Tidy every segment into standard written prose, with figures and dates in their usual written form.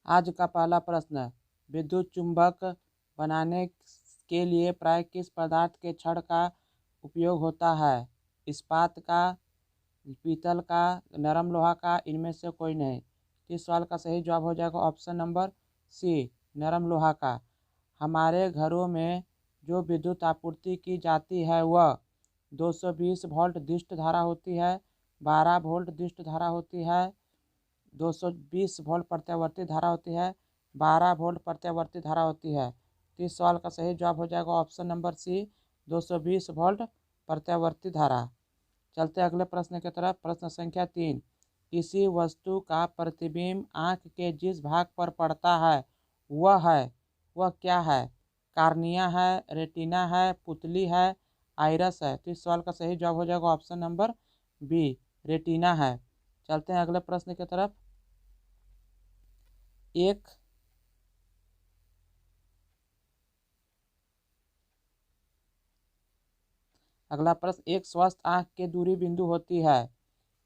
आज का पहला प्रश्न, विद्युत चुंबक बनाने के लिए प्राय किस पदार्थ के छड़ का उपयोग होता है? इस्पात का, पीतल का, नरम लोहा का, इनमें से कोई नहीं। इस सवाल का सही जवाब हो जाएगा ऑप्शन नंबर सी, नरम लोहा का। हमारे घरों में जो विद्युत आपूर्ति की जाती है वह 220 वोल्ट दिष्ट धारा होती है, 12 वोल्ट दिष्ट धारा होती है, 220 वोल्ट प्रत्यावर्ती धारा होती है, 12 वोल्ट प्रत्यावर्ती धारा होती है। तो इस सवाल का सही जवाब हो जाएगा ऑप्शन नंबर सी, 220 वोल्ट प्रत्यावर्ती धारा। चलते अगले प्रश्न की तरफ। प्रश्न संख्या 3, किसी वस्तु का प्रतिबिंब आँख के जिस भाग पर पड़ता है वह क्या है? कार्निया है, रेटिना है, पुतली है, आइरस है। तो इस सवाल का सही जवाब हो जाएगा ऑप्शन नंबर बी, रेटिना है। चलते हैं अगले प्रश्न की तरफ। अगला प्रश्न, एक स्वस्थ आँख के दूरी बिंदु होती है।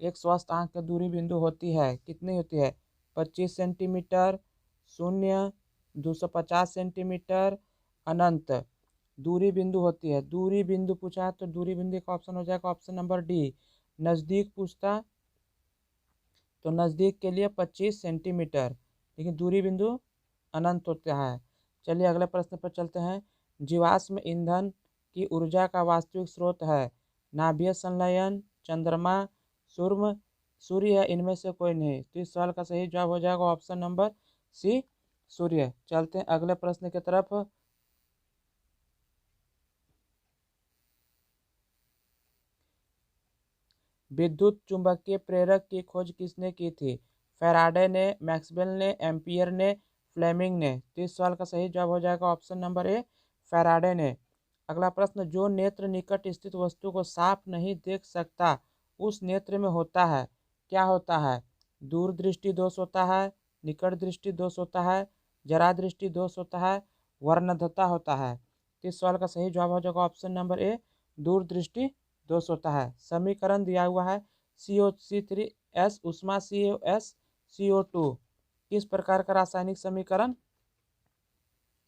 एक स्वस्थ आँख की दूरी बिंदु होती है, कितनी होती है? 25 सेंटीमीटर, शून्य, 250 सेंटीमीटर, अनंत। दूरी बिंदु होती है। दूरी बिंदु पूछा है तो दूरी बिंदु का ऑप्शन हो जाएगा ऑप्शन नंबर डी, नज़दीक पूछता तो नज़दीक के लिए 25 सेंटीमीटर, लेकिन दूरी बिंदु अनंत होता है। चलिए अगले प्रश्न पर चलते हैं। जीवाश्म ईंधन की ऊर्जा का वास्तविक स्रोत है? नाभिकीय संलयन, चंद्रमा, सूर्य है, इनमें से कोई नहीं। तो इस सवाल का सही जवाब हो जाएगा ऑप्शन नंबर सी, सूर्य। चलते हैं अगले प्रश्न की तरफ। विद्युत चुंबकीय प्रेरक की खोज किसने की थी? फैराडे ने, मैक्सवेल ने, एम्पियर ने, फ्लेमिंग ने। तो इस सवाल का सही जवाब हो जाएगा ऑप्शन नंबर ए, फैराडे ने। अगला प्रश्न, जो नेत्र निकट स्थित वस्तु को साफ नहीं देख सकता उस नेत्र में होता है, क्या होता है? दूरदृष्टि दोष होता है, निकट दृष्टि दोष होता है, जरा दृष्टि दोष होता है, वर्णद्धता होता है। तो इस सवाल का सही जवाब हो जाएगा ऑप्शन नंबर ए, दूरदृष्टि दोष होता है। समीकरण दिया हुआ है CO3S उष्मा COS CO2 किस प्रकार का रासायनिक समीकरण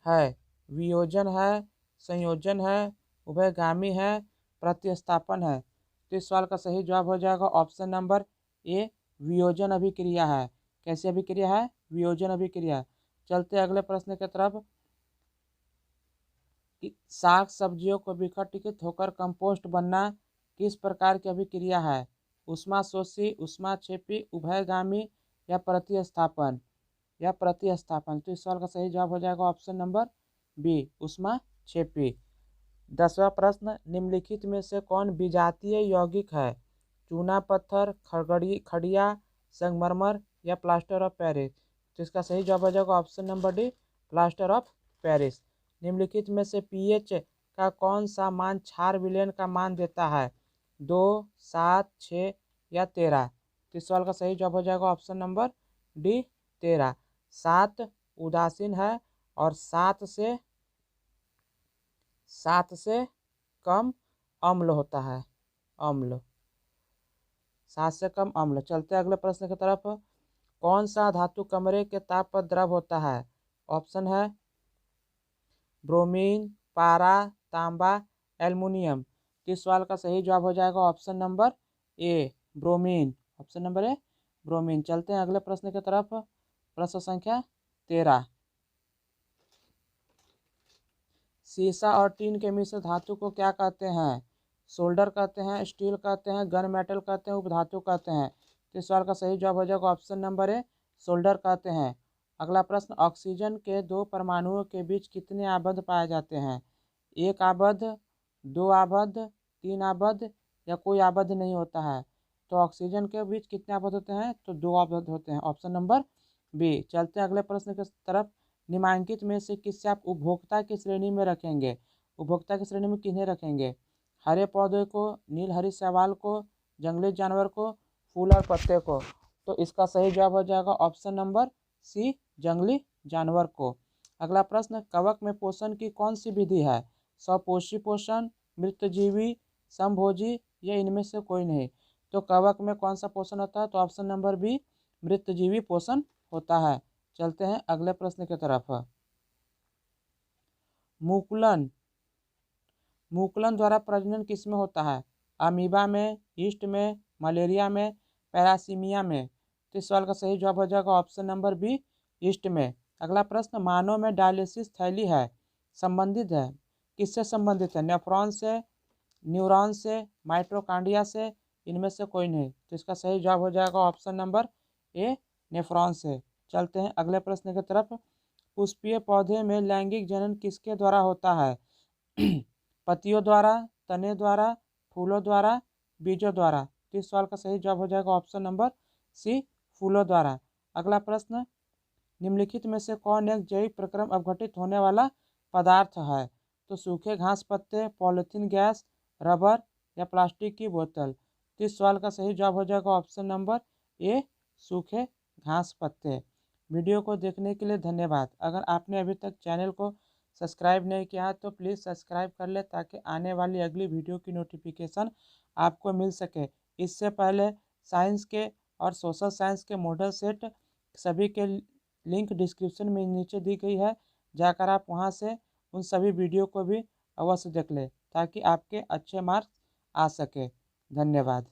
है? वियोजन है, संयोजन है, उभयगामी है, प्रतिस्थापन है। तो इस सवाल का सही जवाब हो जाएगा ऑप्शन नंबर ए, वियोजन अभिक्रिया है। कैसी अभिक्रिया है? वियोजन अभिक्रिया। चलते अगले प्रश्न की तरफ। साग सब्जियों को विघटित होकर कंपोस्ट बनना किस प्रकार की अभिक्रिया है? ऊष्माशोषी, ऊष्माक्षेपी, उभयगामी या प्रतिस्थापन तो इस सवाल का सही जवाब हो जाएगा ऑप्शन नंबर बी, ऊष्माक्षेपी। 10वां प्रश्न, निम्नलिखित में से कौन विजातीय यौगिक है? चूना पत्थर, खड़िया, संगमरमर या प्लास्टर ऑफ पेरिस। तो इसका सही जवाब हो जाएगा option number D, plaster of Paris. निम्नलिखित में से पीएच का कौन सा मान क्षार विलयन का मान देता है? 2, 7, 6 या 13। तो इस सवाल का सही जवाब हो जाएगा ऑप्शन नंबर डी, 13। 7 उदासीन है और 7 से कम अम्ल होता है, अम्ल, 7 से कम अम्ल। चलते अगले प्रश्न की तरफ। कौन सा धातु कमरे के ताप पर द्रव होता है? ऑप्शन है ब्रोमीन, पारा, तांबा, एल्युमिनियम। इस सवाल का सही जवाब हो जाएगा option number A, bromine. Option number A, bromine. चलते हैं अगले प्रश्न की तरफ। प्रश्न संख्या 13, सीसा और टीन के मिश्र धातु को क्या कहते हैं? सोल्डर कहते हैं, स्टील कहते हैं, गन मेटल कहते हैं, उपधातु कहते हैं। तो इस सवाल का सही जवाब हो जाएगा ऑप्शन नंबर ए, सोल्डर कहते हैं। अगला प्रश्न, ऑक्सीजन के 2 परमाणुओं के बीच कितने आबद्ध पाए जाते हैं? 1 आबद्ध, 2 आबद्ध, 3 आबद्ध या कोई आबद्ध नहीं होता है। तो ऑक्सीजन के बीच कितने आबद्ध होते हैं? तो 2 आबद्ध होते हैं, ऑप्शन नंबर बी। चलते हैं अगले प्रश्न की तरफ। निम्नलिखित में से किससे आप उपभोक्ता की श्रेणी में रखेंगे? उपभोक्ता की श्रेणी में किन्हें रखेंगे? हरे पौधे को, नीलहरी शैवाल को, जंगली जानवर को, फूल और पत्ते को। तो इसका सही जवाब हो जाएगा ऑप्शन नंबर सी, जंगली जानवर को। अगला प्रश्न, कवक में पोषण की कौन सी विधि है? स्वपोषी पोषण, मृतजीवी, समभोजी या इनमें से कोई नहीं। तो कवक में कौन सा पोषण होता है? तो ऑप्शन नंबर बी, मृतजीवी पोषण होता है। चलते हैं अगले प्रश्न की तरफ। मुकुलन मुकुलन द्वारा प्रजनन किसमें होता है? अमीबा में, यीस्ट में, मलेरिया में, पैरासीमिया में। तो इस सवाल का सही जवाब हो जाएगा ऑप्शन नंबर बी, यीस्ट में। अगला प्रश्न, मानव में डायलिसिस थैली है, संबंधित है, किससे संबंधित है? नेफ्रॉन से, न्यूरॉन से, माइटोकॉन्ड्रिया से, इनमें से कोई नहीं। तो इसका सही जवाब हो जाएगा ऑप्शन नंबर ए, नेफ्रॉन से। चलते हैं अगले प्रश्न की तरफ। पुष्पीय पौधे में लैंगिक जनन किसके द्वारा होता है? पत्तियों द्वारा, तने द्वारा, फूलों द्वारा, बीजों द्वारा। तो इस सवाल का सही जवाब हो जाएगा ऑप्शन नंबर सी, फूलों द्वारा। अगला प्रश्न, निम्नलिखित में से कौन एक जैविक प्रक्रम अपघटित होने वाला पदार्थ है? तो सूखे घास पत्ते, पॉलीथीन गैस, रबर या प्लास्टिक की बोतल। तो इस सवाल का सही जवाब हो जाएगा ऑप्शन नंबर ए, सूखे घास पत्ते। वीडियो को देखने के लिए धन्यवाद। अगर आपने अभी तक चैनल को सब्सक्राइब नहीं किया है तो प्लीज़ सब्सक्राइब कर ले, ताकि आने वाली अगली वीडियो की नोटिफिकेशन आपको मिल सके। इससे पहले साइंस के और सोशल साइंस के मॉडल सेट सभी के लिंक डिस्क्रिप्शन में नीचे दी गई है, जाकर आप वहां से उन सभी वीडियो को भी अवश्य देख लें, ताकि आपके अच्छे मार्क्स आ सके। धन्यवाद।